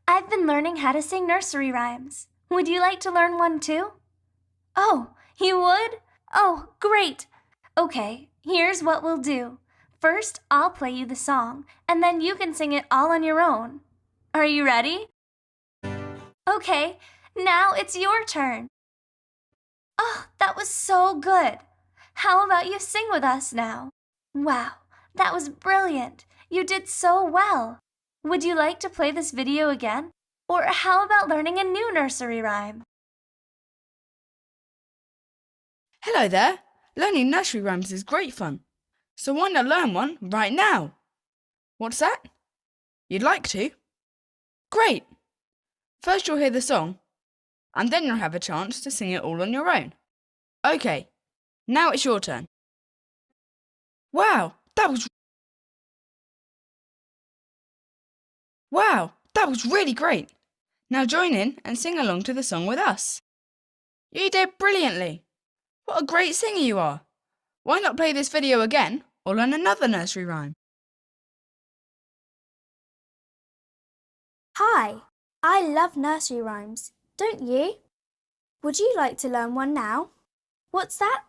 I've been learning how to sing nursery rhymes. Would you like to learn one too? Oh, you would? Oh, great! Okay, here's what we'll do. First, I'll play you the song, and then you can sing it all on your own. Are you ready? Okay, now it's your turn. Oh, that was so good! How about you sing with us now? Wow, that was brilliant! You did so well! Would you like to play this video again? Or how about learning a new nursery rhyme? Hello there! Learning nursery rhymes is great fun. So why not learn one right now? What's that? You'd like to? Great! First you'll hear the song, and then you'll have a chance to sing it all on your own. Okay, now it's your turn. Wow, that was really great! Now join in and sing along to the song with us. You did brilliantly! What a great singer you are! Why not play this video again or learn another nursery rhyme? Hi, I love nursery rhymes, don't you? Would you like to learn one now? What's that?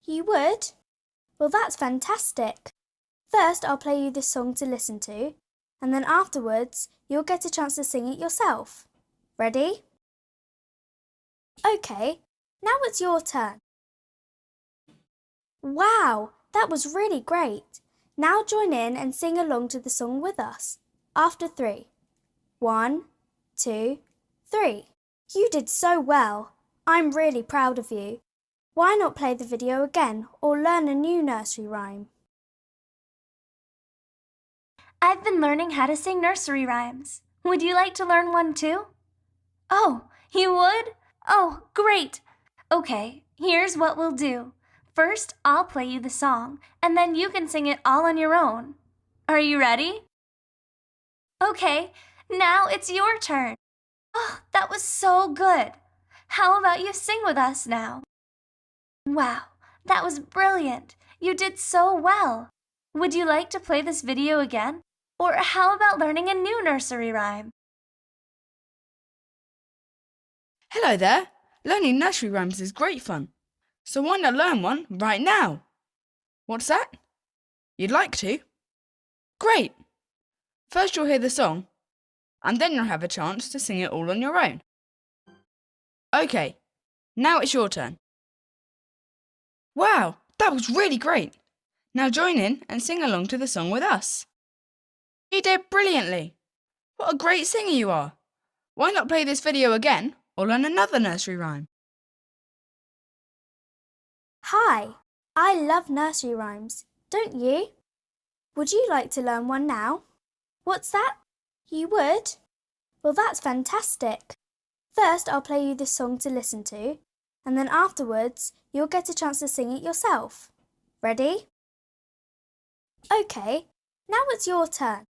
You would? Well, that's fantastic. First, I'll play you this song to listen to, and then afterwards, you'll get a chance to sing it yourself. Ready? Okay, now it's your turn. Wow, that was really great. Now join in and sing along to the song with us. After 3. 1, 2, 3. You did so well. I'm really proud of you. Why not play the video again or learn a new nursery rhyme? I've been learning how to sing nursery rhymes. Would you like to learn one too? Oh, you would? Oh, great! Okay, here's what we'll do. First, I'll play you the song, and then you can sing it all on your own. Are you ready? Okay, now it's your turn. Oh, that was so good! How about you sing with us now? Wow, that was brilliant! You did so well! Would you like to play this video again? Or how about learning a new nursery rhyme? Hello there! Learning nursery rhymes is great fun. So why not learn one right now? What's that? You'd like to? Great! First you'll hear the song, and then you'll have a chance to sing it all on your own. Okay, now it's your turn. Wow, that was really great! Now join in and sing along to the song with us. You did brilliantly! What a great singer you are! Why not play this video again or learn another nursery rhyme? Hi, I love nursery rhymes, don't you? Would you like to learn one now? What's that? You would? Well, that's fantastic. First, I'll play you this song to listen to, and then afterwards, you'll get a chance to sing it yourself. Ready? Okay, now it's your turn.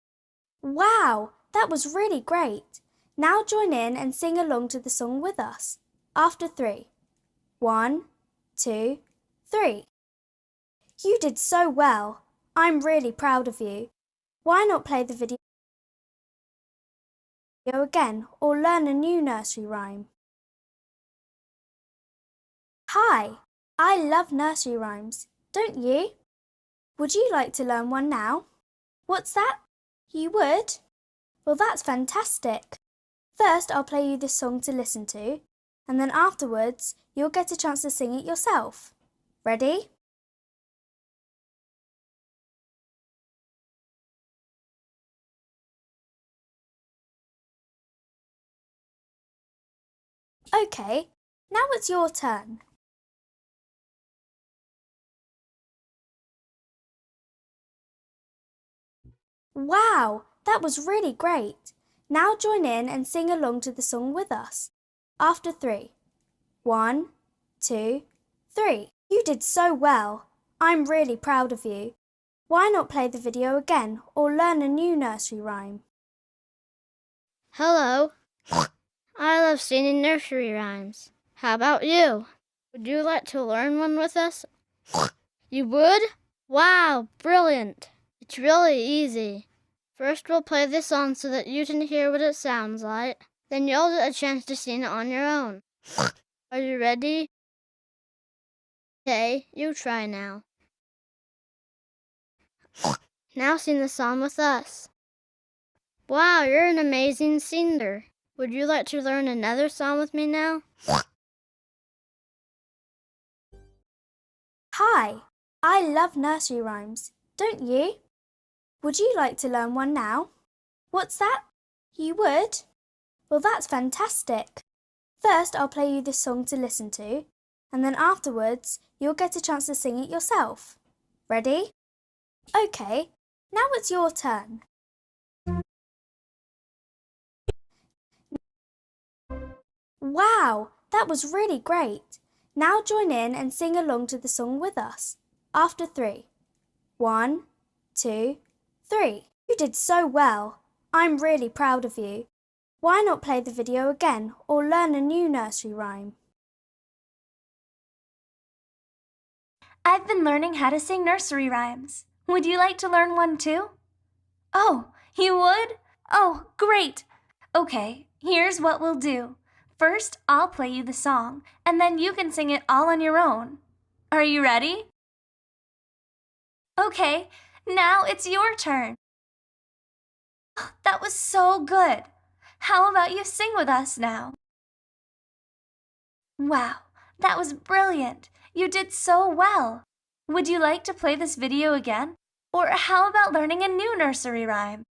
Wow, that was really great. Now join in and sing along to the song with us. After 3. 1, 2, 3. You did so well. I'm really proud of you. Why not play the video again or learn a new nursery rhyme? Hi, I love nursery rhymes, don't you? Would you like to learn one now? What's that? You would? Well, that's fantastic. First, I'll play you this song to listen to, and then afterwards, you'll get a chance to sing it yourself. Ready? Okay, now it's your turn. Wow, that was really great. Now join in and sing along to the song with us. After 3. 1, 2, 3. You did so well. I'm really proud of you. Why not play the video again or learn a new nursery rhyme? Hello. I love singing nursery rhymes. How about you? Would you like to learn one with us? You would? Wow, brilliant. It's really easy. First, we'll play this song so that you can hear what it sounds like. Then you'll get a chance to sing it on your own. Are you ready? Okay, you try now. Now sing the song with us. Wow, you're an amazing singer. Would you like to learn another song with me now? Hi, I love nursery rhymes, don't you? Would you like to learn one now? What's that? You would? Well, that's fantastic. First, I'll play you this song to listen to, and then afterwards, you'll get a chance to sing it yourself. Ready? Okay, now it's your turn. Wow, that was really great. Now join in and sing along to the song with us. After 3. 1, 2, 3. You did so well. I'm really proud of you. Why not play the video again or learn a new nursery rhyme? I've been learning how to sing nursery rhymes. Would you like to learn one too? Oh, you would? Oh, great. Okay, here's what we'll do. First, I'll play you the song, and then you can sing it all on your own. Are you ready? Okay, now it's your turn. That was so good. How about you sing with us now? Wow, that was brilliant. You did so well. Would you like to play this video again? Or how about learning a new nursery rhyme?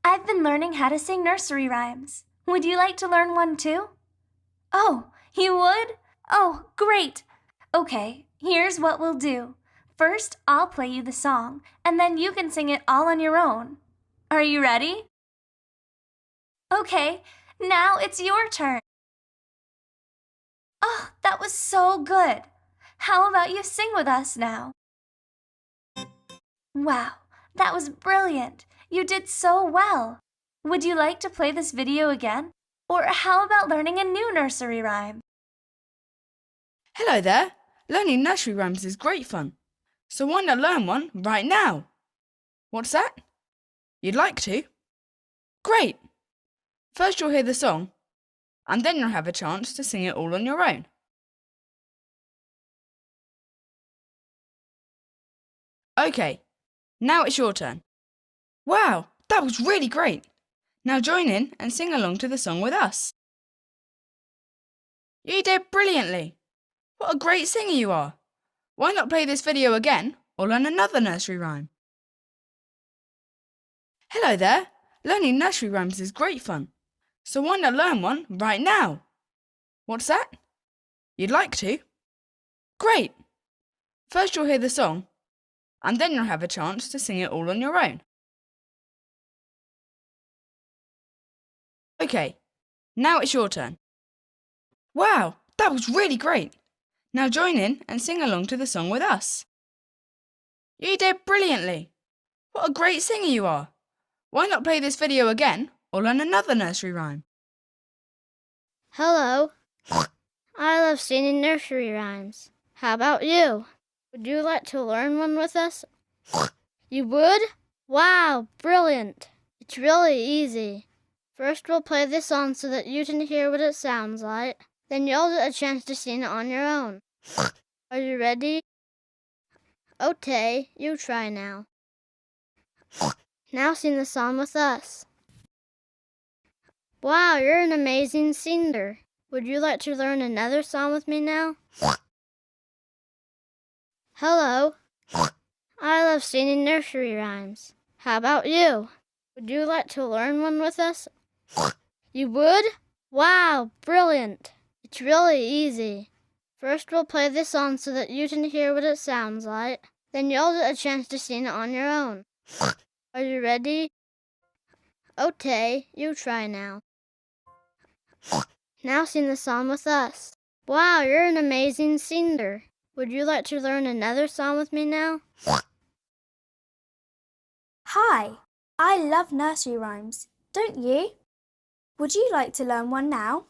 I've been learning how to sing nursery rhymes. Would you like to learn one too? Oh, you would? Oh, great. Okay, here's what we'll do. First, I'll play you the song, and then you can sing it all on your own. Are you ready? Okay, now it's your turn. Oh, that was so good. How about you sing with us now? Wow, that was brilliant. You did so well. Would you like to play this video again? Or how about learning a new nursery rhyme? Hello there. Learning nursery rhymes is great fun. So why not learn one right now? What's that? You'd like to? Great. First you'll hear the song, and then you'll have a chance to sing it all on your own. Okay, now it's your turn. Wow, that was really great. Now join in and sing along to the song with us. You did brilliantly. What a great singer you are. Why not play this video again or learn another nursery rhyme? Hello there. Learning nursery rhymes is great fun. So why not learn one right now? What's that? You'd like to? Great. First you'll hear the song, and then you'll have a chance to sing it all on your own. Okay, now it's your turn. Wow, that was really great. Now join in and sing along to the song with us. You did brilliantly. What a great singer you are. Why not play this video again or learn another nursery rhyme? Hello. I love singing nursery rhymes. How about you? Would you like to learn one with us? You would? Wow, brilliant. It's really easy. First, we'll play this song so that you can hear what it sounds like. Then you'll get a chance to sing it on your own. Are you ready? Okay, you try now. Now sing the song with us. Wow, you're an amazing singer. Would you like to learn another song with me now? Hello. I love singing nursery rhymes. How about you? Would you like to learn one with us? You would? Wow, brilliant. It's really easy. First, we'll play this song so that you can hear what it sounds like. Then you'll get a chance to sing it on your own. Are you ready? Okay, you try now. Now sing the song with us. Wow, you're an amazing singer. Would you like to learn another song with me now? Hi, I love nursery rhymes, don't you? Would you like to learn one now?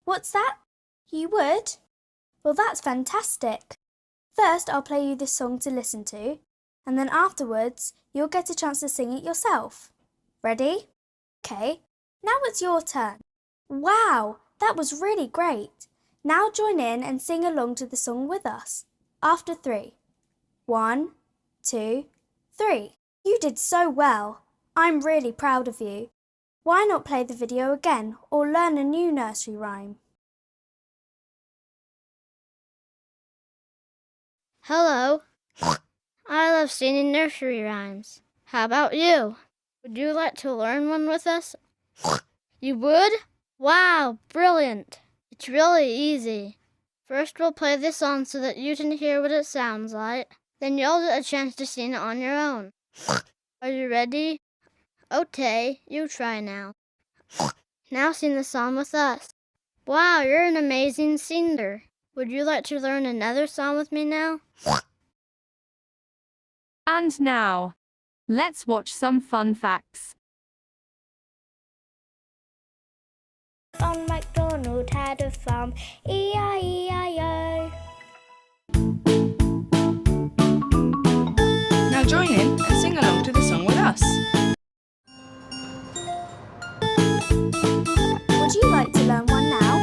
What's that? You would? Well, that's fantastic. First, I'll play you this song to listen to, and then afterwards you'll get a chance to sing it yourself. Ready? Okay, now it's your turn. Wow, that was really great. Now join in and sing along to the song with us. After 3. 1, 2, 3. You did so well. I'm really proud of you. Why not play the video again or learn a new nursery rhyme? Hello. I love singing nursery rhymes. How about you? Would you like to learn one with us? You would? Wow, brilliant. It's really easy. First, we'll play this song so that you can hear what it sounds like. Then you'll get a chance to sing it on your own. Are you ready? Okay, you try now. Now sing the song with us. Wow, you're an amazing singer. Would you like to learn another song with me now? And now, let's watch some fun facts. On MacDonald had a farm, E-I-E-I-O. Now join in and sing along to the song with us. Would you like to learn one now?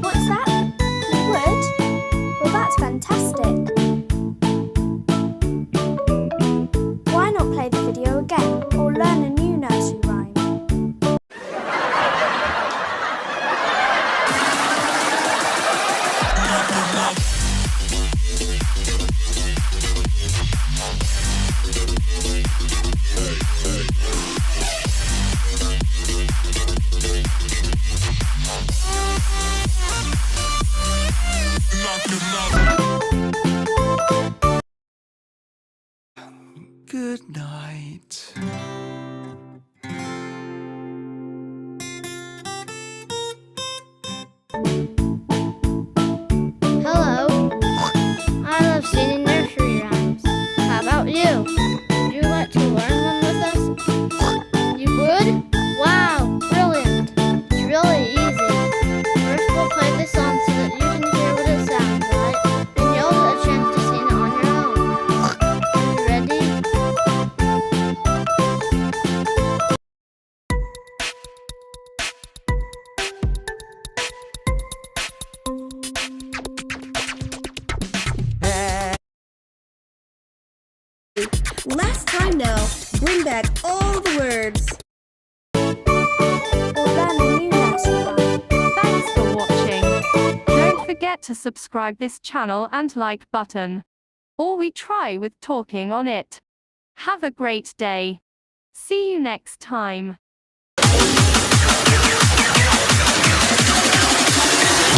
What's that? You would? Well, that's fantastic. Why not play the video again or learn a new nursery rhyme? Good night. Hello. I love singing nursery rhymes. How about you? Would you like to learn one with us? You would? Wow, brilliant. It's really easy. First, we'll play this song so that you can hear what it sounds like. Then you'll get a chance to sing it on your own. Are you ready? Last time now, bring back all the words. Or learn a new nursery rhyme? Thanks for watching. Don't forget to subscribe this channel and like button. Or we try with talking on it. Have a great day. See you next time.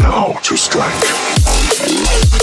Now to strike.